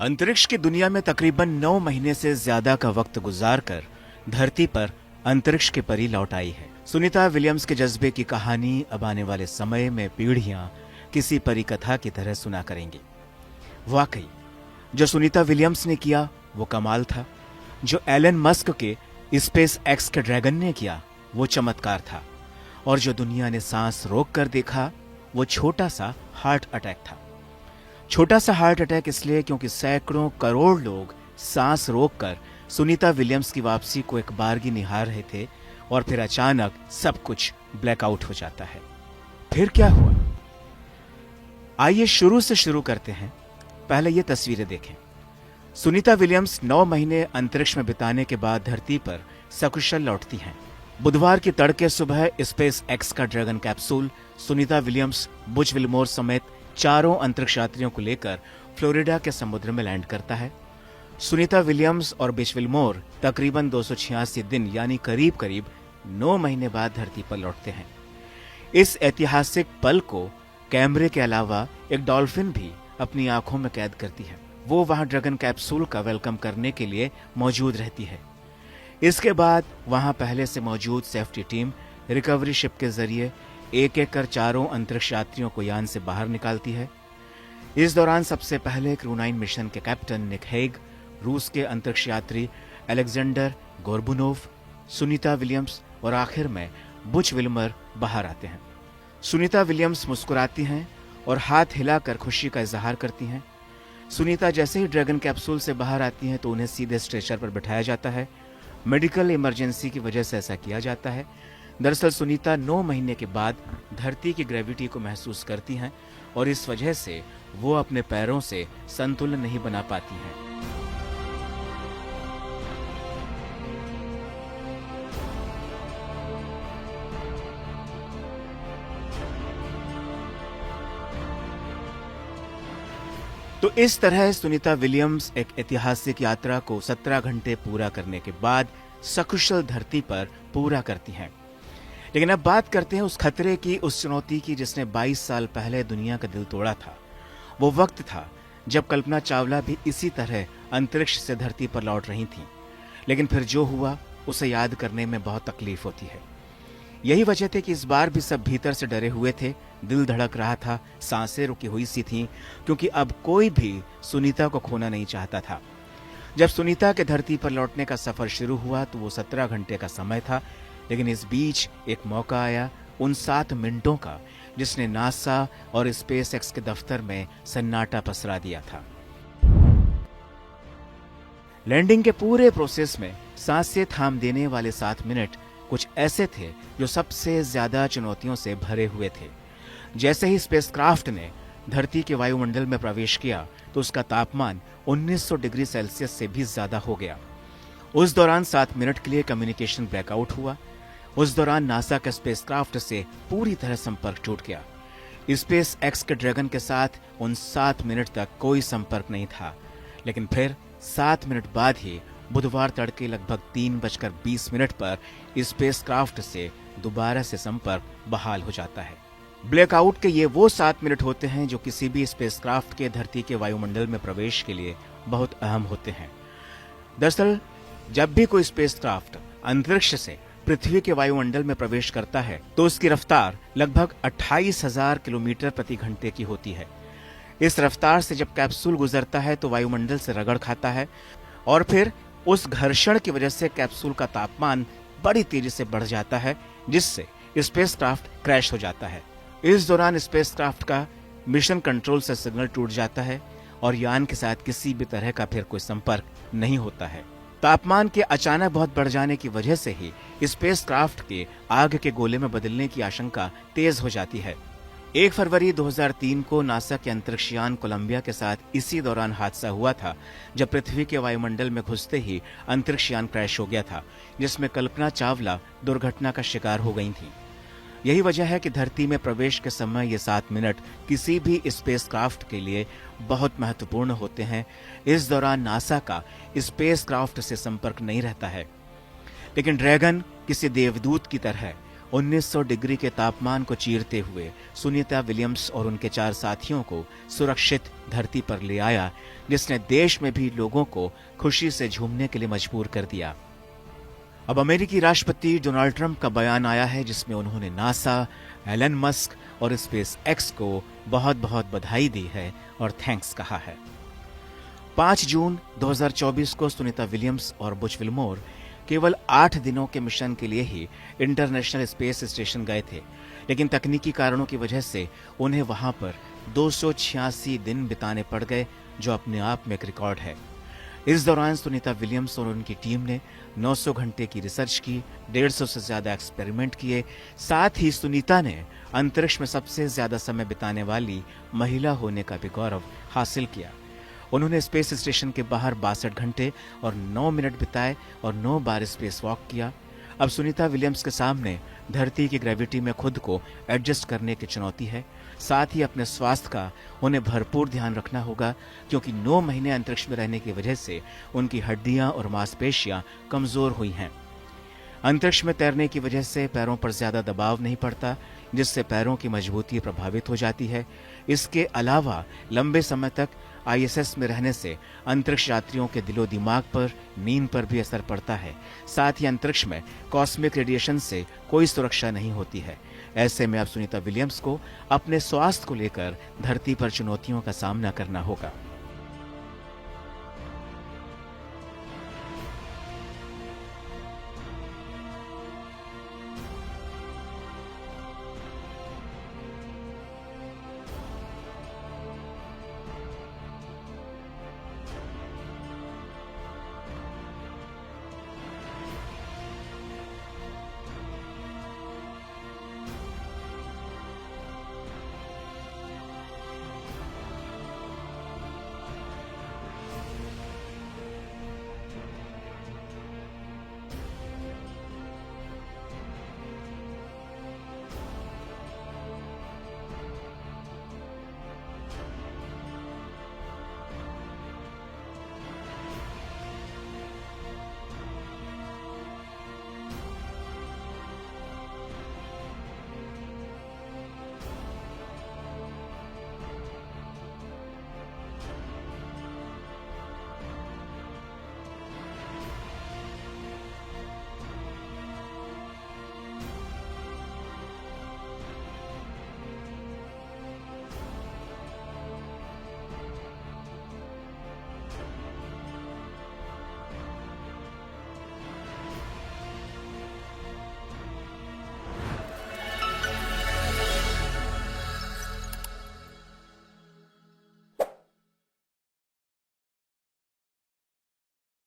अंतरिक्ष की दुनिया में तकरीबन 9 महीने से ज्यादा का वक्त गुजारकर धरती पर अंतरिक्ष की परी लौट आई है। सुनीता विलियम्स के जज्बे की कहानी अब आने वाले समय में पीढ़ियां किसी परी कथा की तरह सुना करेंगी। वाकई जो सुनीता विलियम्स ने किया वो कमाल था। जो एलन मस्क के स्पेस एक्स के ड्रैगन ने किया वो चमत्कार था। और जो दुनिया ने सांस रोक कर देखा वो छोटा सा हार्ट अटैक था। छोटा सा हार्ट अटैक इसलिए क्योंकि सैकड़ों करोड़ लोग सांस रोककर सुनीता विलियम्स की वापसी को एक बारगी निहार रहे थे और फिर अचानक सब कुछ ब्लैकआउट हो जाता है। फिर क्या हुआ? आइए शुरू से शुरू करते हैं। पहले ये तस्वीरें देखें। सुनीता विलियम्स 9 महीने अंतरिक्ष में बिताने के बाद धरती पर सकुशल लौटती हैं। बुधवार की तड़के सुबह स्पेस एक्स का dragon capsule Sunita Williams, Butch Wilmore समेत चारों अंतरिक्ष यात्रियों को लेकर फ्लोरिडा के समुद्र में लैंड करता है। सुनीता विलियम्स और बुच विल्मोर तकरीबन 286 दिन यानी करीब करीब 9 महीने बाद धरती पर लौटते हैं। इस ऐतिहासिक पल को कैमरे के अलावा एक डॉल्फिन भी अपनी आंखों में कैद करती है। वो वहां ड्रैगन कैप्सूल का वेलकम करने के लिए मौजूद रहती है। इसके बाद वहां पहले से मौजूद सेफ्टी टीम रिकवरी शिप के जरिए एक एक कर चारों अंतरिक्ष यात्रियों को यान से बाहर निकालती है। इस दौरान सबसे पहले क्रू 9 मिशन के कैप्टन निक हेग, रूस के अंतरिक्ष यात्री अलेक्जेंडर गोर्बुनोव, सुनीता विलियम्स और आखिर में बुच विल्मर बाहर आते हैं। सुनीता विलियम्स मुस्कुराती हैं और हाथ हिलाकर खुशी का इजहार करती हैं। सुनीता जैसे ही ड्रैगन कैप्सूल से बाहर आती हैं तो उन्हें सीधे स्ट्रेचर पर बिठाया जाता है। मेडिकल इमरजेंसी की वजह से ऐसा किया जाता है। दरअसल सुनीता 9 महीने के बाद धरती की ग्रेविटी को महसूस करती हैं और इस वजह से वो अपने पैरों से संतुलन नहीं बना पाती हैं। तो इस तरह सुनीता विलियम्स एक ऐतिहासिक यात्रा को 17 घंटे पूरा करने के बाद सकुशल धरती पर पूरा करती हैं। लेकिन अब बात करते हैं उस खतरे की, उस चुनौती की जिसने 22 साल पहले दुनिया का दिल तोड़ा था। वो वक्त था जब कल्पना चावला भी इसी तरह अंतरिक्ष से धरती पर लौट रही थीं। लेकिन फिर जो हुआ उसे याद करने में बहुत तकलीफ होती है। यही वजह थी कि इस बार भी सब भीतर से डरे हुए थे। दिल धड़क रहा था, सांसें रुकी हुई सी थीं, क्योंकि अब कोई भी सुनीता को खोना नहीं चाहता था। जब सुनीता के धरती पर लौटने का सफर शुरू हुआ तो वो 17 घंटे का समय था। लेकिन इस बीच एक मौका आया उन 7 मिनटों का जिसने नासा और स्पेस एक्स के दफ्तर में सन्नाटा पसरा दिया था। लैंडिंग के पूरे प्रोसेस में सांसें थाम देने वाले 7 मिनट कुछ ऐसे थे जो सबसे ज्यादा चुनौतियों से भरे हुए थे। जैसे ही स्पेसक्राफ्ट ने धरती के वायुमंडल में प्रवेश किया तो उसका तापमान 1900 डिग्री सेल्सियस से भी ज्यादा हो गया। उस दौरान 7 मिनट के लिए कम्युनिकेशन ब्लैकआउट हुआ। उस दौरान नासा के स्पेसक्राफ्ट से पूरी तरह संपर्क टूट गया। स्पेस एक्स के ड्रैगन के साथ उन 7 मिनट तक कोई संपर्क नहीं था। लेकिन फिर 7 मिनट बाद ही बुधवार तड़के लगभग 3:20 पर स्पेसक्राफ्ट से दोबारा से संपर्क बहाल हो जाता है। ब्लैकआउट के ये वो 7 मिनट होते हैं जो किसी भी स्पेसक्राफ्ट के धरती के वायुमंडल में प्रवेश के लिए बहुत अहम होते हैं। दरअसल जब भी कोई स्पेसक्राफ्ट अंतरिक्ष से पृथ्वी के वायुमंडल में प्रवेश करता है तो उसकी रफ्तार लगभग 28,000 किलोमीटर प्रति घंटे की होती है। इस रफ्तार से जब कैप्सूल गुजरता है तो वायुमंडल से रगड़ खाता है और फिर उस घर्षण की वजह से कैप्सूल का तापमान बड़ी तेजी से बढ़ जाता है, जिससे स्पेसक्राफ्ट क्रैश हो जाता है। इस दौरान स्पेसक्राफ्ट का मिशन कंट्रोल से सिग्नल टूट जाता है और यान के साथ किसी भी तरह का फिर कोई संपर्क नहीं होता है। तापमान के अचानक बहुत बढ़ जाने की वजह से ही स्पेसक्राफ्ट के आग के गोले में बदलने की आशंका तेज हो जाती है। 1 फरवरी 2003 को नासा के अंतरिक्षयान कोलंबिया के साथ इसी दौरान हादसा हुआ था, जब पृथ्वी के वायुमंडल में घुसते ही अंतरिक्षयान क्रैश हो गया था, जिसमें कल्पना चावला दुर्घटना का शिकार हो गई थी। यही वजह है कि धरती में प्रवेश के समय ये 7 मिनट किसी भी स्पेसक्राफ्ट के लिए बहुत महत्वपूर्ण होते हैं। इस दौरान नासा का स्पेसक्राफ्ट से संपर्क नहीं रहता है। लेकिन ड्रैगन किसी देवदूत की तरह 1900 डिग्री के तापमान को चीरते हुए सुनीता विलियम्स और उनके 4 साथियों को सुरक्षित धरती पर ले आया, जिसने देश में भी लोगों को खुशी से झूमने के लिए मजबूर कर दिया। अब अमेरिकी राष्ट्रपति डोनाल्ड ट्रंप का बयान आया है, जिसमें उन्होंने नासा, एलन मस्क और स्पेस एक्स को बहुत बहुत बधाई दी है और थैंक्स कहा है। 5 जून 2024 को सुनीता विलियम्स और बुच विल्मोर केवल 8 दिनों के मिशन के लिए ही इंटरनेशनल स्पेस स्टेशन गए थे, लेकिन तकनीकी कारणों की वजह से उन्हें वहां पर 286 दिन बिताने पड़ गए, जो अपने आप में एक रिकॉर्ड है। इस दौरान सुनीता विलियम्स और उनकी टीम ने 900 घंटे की रिसर्च की, 150 से ज्यादा एक्सपेरिमेंट किए। साथ ही सुनीता ने अंतरिक्ष में सबसे ज्यादा समय बिताने वाली महिला होने का भी गौरव हासिल किया। उन्होंने स्पेस स्टेशन के बाहर 62 घंटे और 9 मिनट बिताए और 9 बार स्पेस वॉक किया। अब सुनीता विलियम्स के सामने धरती की ग्रेविटी में खुद को एडजस्ट करने की चुनौती है। साथ ही अपने स्वास्थ्य का उन्हें भरपूर ध्यान रखना होगा, क्योंकि 9 महीने अंतरिक्ष में रहने की वजह से उनकी हड्डियां और मांसपेशियां कमजोर हुई हैं। अंतरिक्ष में तैरने की वजह से पैरों पर ज्यादा दबाव नहीं पड़ता, जिससे पैरों की मजबूती प्रभावित हो जाती है। इसके अलावा लंबे समय तक आईएसएस में रहने से अंतरिक्ष यात्रियों के दिलो दिमाग पर, नींद पर भी असर पड़ता है। साथ ही अंतरिक्ष में कॉस्मिक रेडिएशन से कोई सुरक्षा नहीं होती है। ऐसे में अब सुनीता विलियम्स को अपने स्वास्थ्य को लेकर धरती पर चुनौतियों का सामना करना होगा।